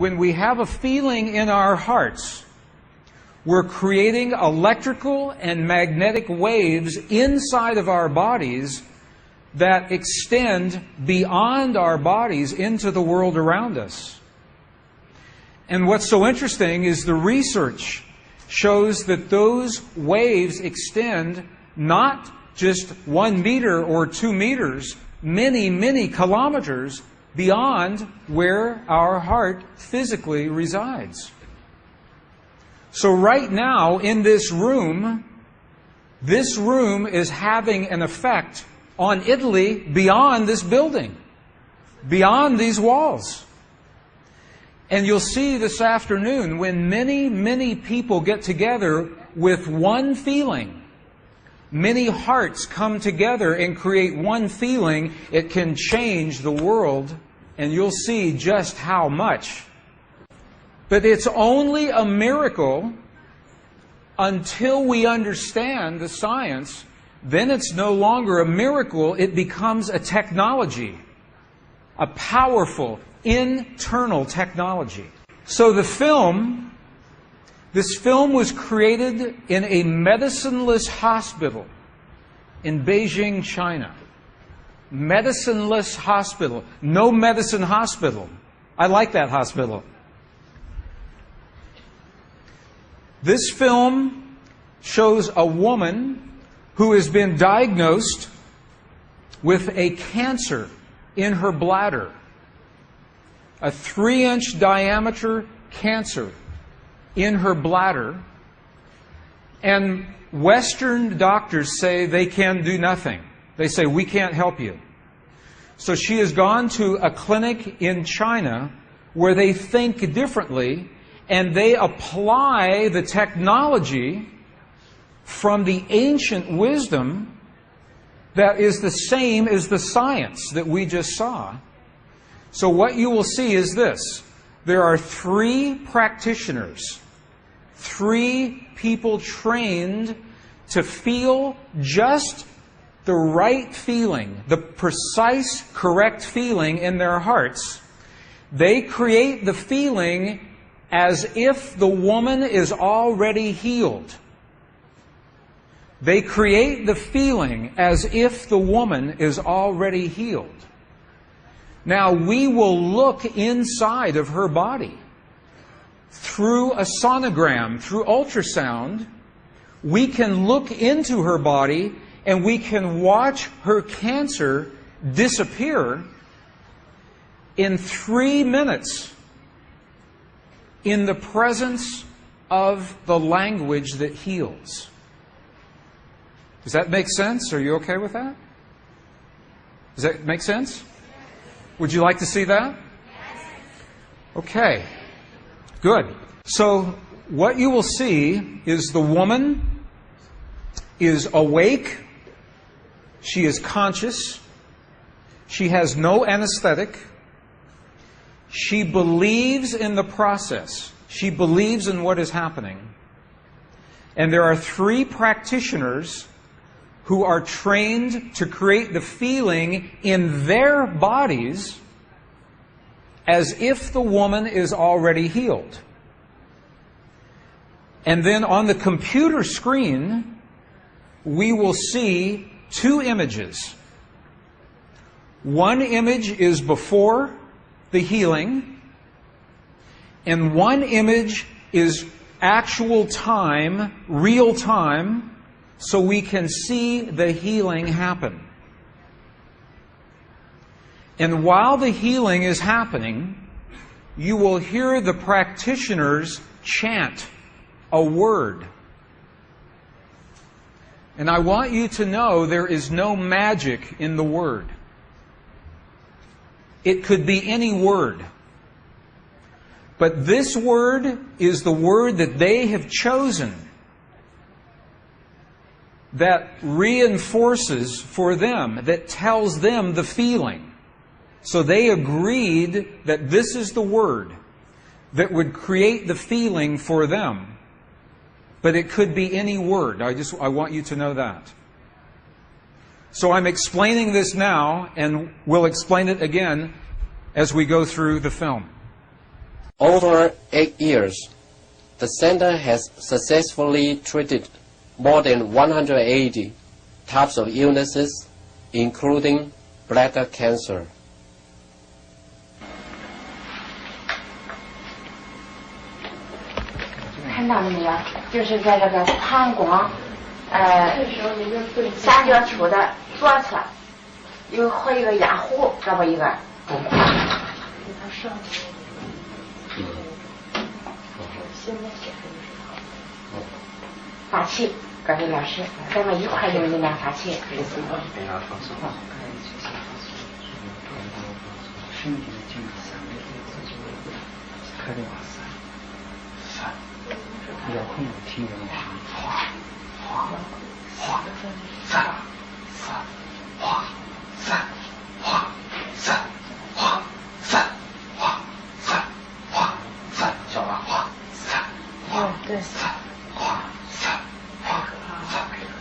When we have a feeling in our hearts, we're creating electrical and magnetic waves inside of our bodies that extend beyond our bodies into the world around us. And what's so interesting is the research shows that those waves extend not just 1 meter or 2 meters, many, many kilometers beyond where our heart physically resides. So right now in this room is having an effect on Italy beyond this building, beyond these walls. And you'll see this afternoon when many, many people get together with one feeling, many hearts come together and create one feeling, it can change the world, and you'll see just how much. But it's only a miracle until we understand the science. Then it's no longer a miracle, it becomes a technology, a powerful internal technology. So this film was created in a medicineless hospital in Beijing, China. Medicineless hospital. No medicine hospital. I like that hospital. This film shows a woman who has been diagnosed with a cancer in her bladder. A 3-inch diameter cancer in her bladder. And Western doctors say they can do nothing. They say, we can't help you. So she has gone to a clinic in China where they think differently, and they apply the technology from the ancient wisdom that is the same as the science that we just saw. So what you will see is this. There are 3 practitioners, 3 people trained to feel just the right feeling, the precise, correct feeling in their hearts. They create the feeling as if the woman is already healed. They create the feeling as if the woman is already healed. Now, we will look inside of her body through a sonogram, through ultrasound. We can look into her body and we can watch her cancer disappear in 3 minutes in the presence of the language that heals. Does that make sense? Are you okay with that? Does that make sense? Would you like to see that? Okay. Good. So what you will see is the woman is awake. She is conscious. She has no anesthetic. She believes in the process. She believes in what is happening. And there are 3 practitioners who are trained to create the feeling in their bodies as if the woman is already healed. And then on the computer screen, we will see 2 images. One image is before the healing, and one image is actual time, real time, so we can see the healing happen. And while the healing is happening, you will hear the practitioners chant a word. And I want you to know there is no magic in the word. It could be any word. But this word is the word that they have chosen that reinforces for them, that tells them the feeling. So they agreed that this is the word that would create the feeling for them. But it could be any word. I want you to know that. So I'm explaining this now, and we'll explain it again as we go through the film. Over 8 years, the center has successfully treated more than 180 types of illnesses, including bladder cancer. 看到了没有？就是在这个膀胱，三角球的左侧有和一个压弧，这么一个。法器，各位老师，咱们一块用力量法器。身体的健康开的3、3，遥控听着吗？哗哗哗3、3哗3、哗3、哗3、哗3、哗3，小了哗3、哗3、哗3、哗3、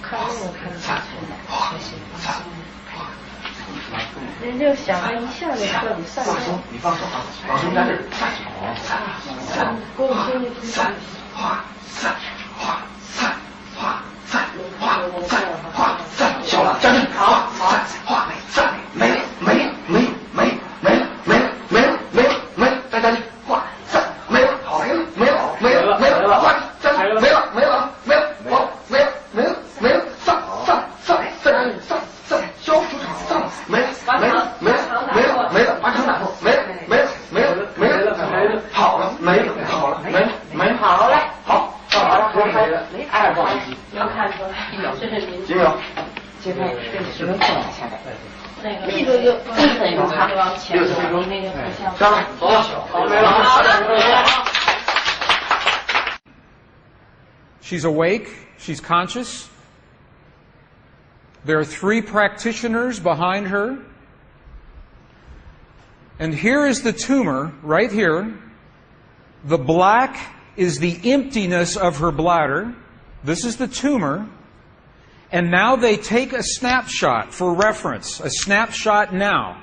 看我看得下去的，哗3。人就想着一下就彻底散了。放松，你放松啊，放松在这儿。3、3、哗3、哗3、哗3、哗3、哗3，小了，站住！哗3、哗3，没了，没了，没了，没了，没了，没了，没了，没了，没了，再站住！哗3，没了，好，没了，没了，没了，没了，哗站住！没了，没了，没了，好，没了，没了，没了，上，消除上，没了。没了，完成打破，没了，好了，没了，好了，好了，好，2个，能看出来，这是您，几秒，这边10分钟下来，那个力度就1分钟哈，60分钟，那个不像，上，走，好，没了，好了。She's awake, she's conscious. There are 3 practitioners behind her. And here is the tumor, right here. The black is the emptiness of her bladder. This is the tumor. And now they take a snapshot for reference, a snapshot now.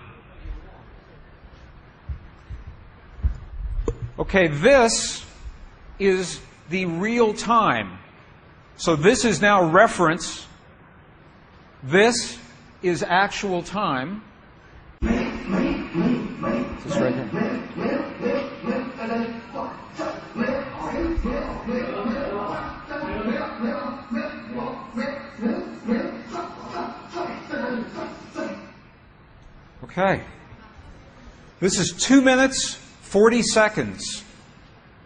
Okay, this is the real time. So this is now reference. This is actual time. This right here. Okay. This is 2 minutes, 40 seconds.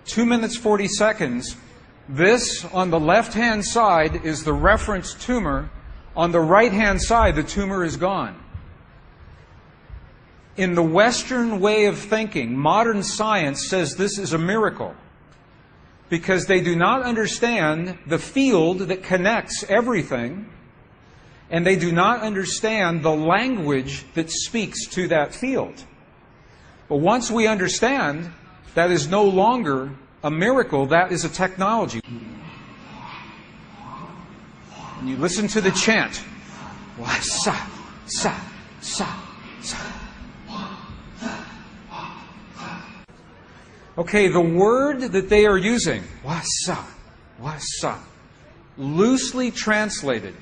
2 minutes, 40 seconds. This, on the left-hand side, is the reference tumor. On the right-hand side, the tumor is gone. In the Western way of thinking, modern science says this is a miracle because they do not understand the field that connects everything, and they do not understand the language that speaks to that field. But once we understand, that is no longer a miracle, that is a technology. And you listen to the chant. Wa sa sa sa sa. Okay, the word that they are using, wasa, loosely translated,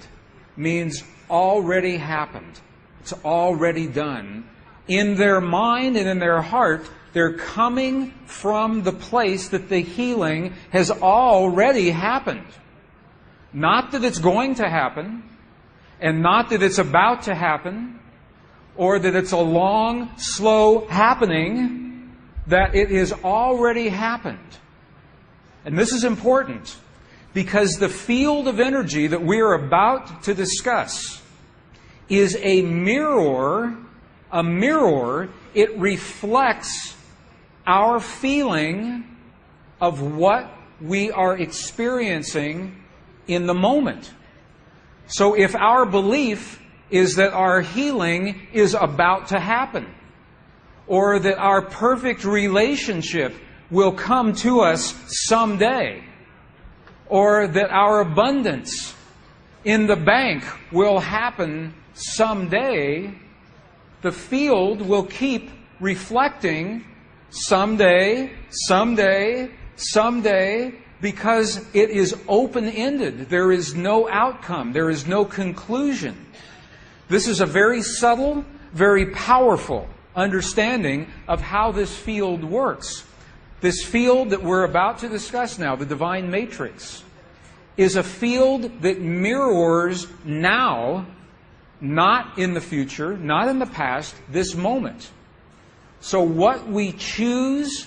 means already happened. It's already done. In their mind and in their heart, they're coming from the place that the healing has already happened. Not that it's going to happen, and not that it's about to happen, or that it's a long, slow happening, that it has already happened. And this is important because the field of energy that we are about to discuss is a mirror. A mirror, it reflects our feeling of what we are experiencing in the moment. So if our belief is that our healing is about to happen, or that our perfect relationship will come to us someday, or that our abundance in the bank will happen someday, the field will keep reflecting someday, someday, someday, because it is open-ended. There is no outcome. There is no conclusion. This is a very subtle, very powerful understanding of how this field works. This field that we're about to discuss now, the divine matrix, is a field that mirrors now, not in the future, not in the past, this moment. So what we choose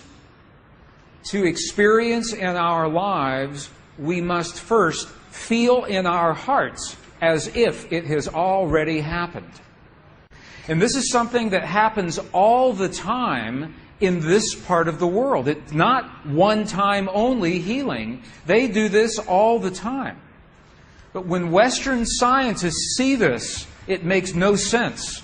to experience in our lives, we must first feel in our hearts as if it has already happened. And this is something that happens all the time in this part of the world. It's not one-time only healing. They do this all the time. But when Western scientists see this, it makes no sense.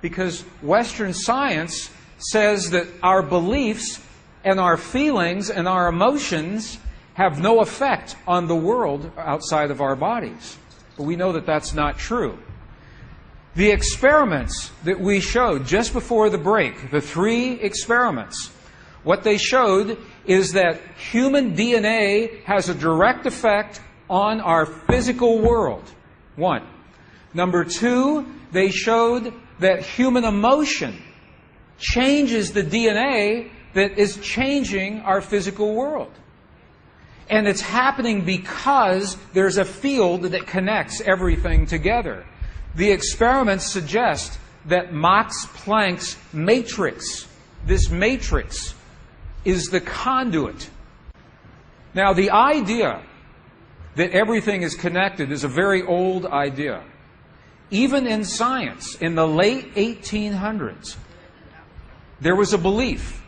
Because Western science says that our beliefs and our feelings and our emotions have no effect on the world outside of our bodies. But we know that that's not true. The experiments that we showed just before the break, the 3 experiments, what they showed is that human DNA has a direct effect on our physical world. 1. Number 2, they showed that human emotion changes the DNA that is changing our physical world. And it's happening because there's a field that connects everything together. The experiments suggest that Max Planck's matrix, this matrix, is the conduit. Now, the idea that everything is connected is a very old idea. Even in science, in the late 1800s, there was a belief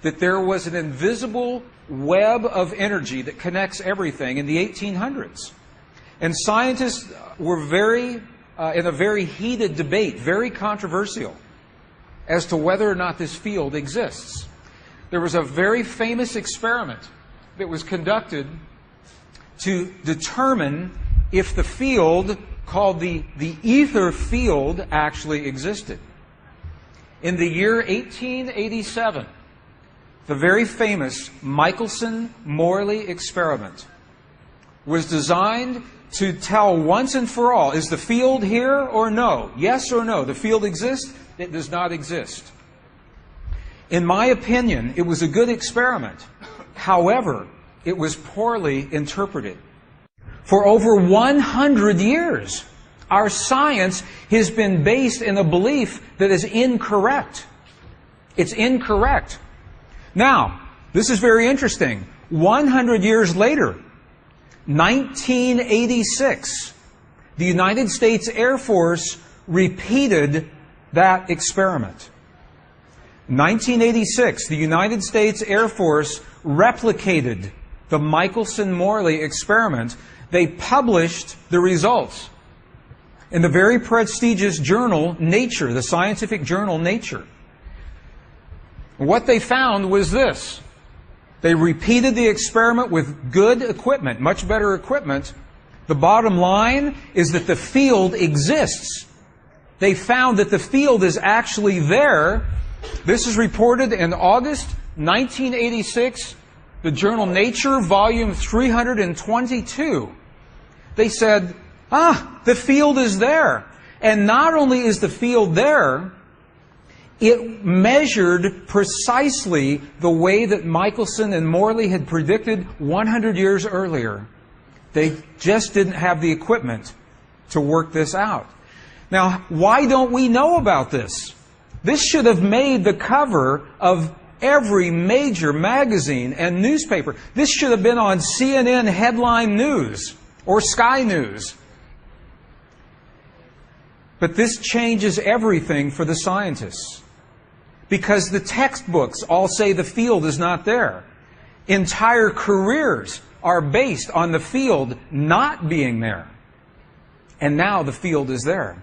that there was an invisible web of energy that connects everything in the 1800s. And scientists were in a very heated debate, very controversial, as to whether or not this field exists. There was a very famous experiment that was conducted to determine if the field called the ether field actually existed. In the year 1887, the very famous Michelson-Morley experiment was designed to tell once and for all, is the field here or no? Yes or no? The field exists? It does not exist. In my opinion, it was a good experiment. However, it was poorly interpreted. For over 100 years, our science has been based in a belief that is incorrect. It's incorrect. Now, this is very interesting. 100 years later, 1986, the United States Air Force repeated that experiment. 1986, the United States Air Force replicated the Michelson-Morley experiment. They published the results in the very prestigious journal Nature, the scientific journal Nature. What they found was this. They repeated the experiment with good equipment, much better equipment. The bottom line is that the field exists. They found that the field is actually there. This is reported in August 1986, the journal Nature, volume 322. They said, the field is there. And not only is the field there, it measured precisely the way that Michelson and Morley had predicted 100 years earlier. They just didn't have the equipment to work this out. Now, why don't we know about this? This should have made the cover of every major magazine and newspaper. This should have been on CNN headline news or Sky News. But this changes everything for the scientists. Because the textbooks all say the field is not there. Entire careers are based on the field not being there. And now the field is there.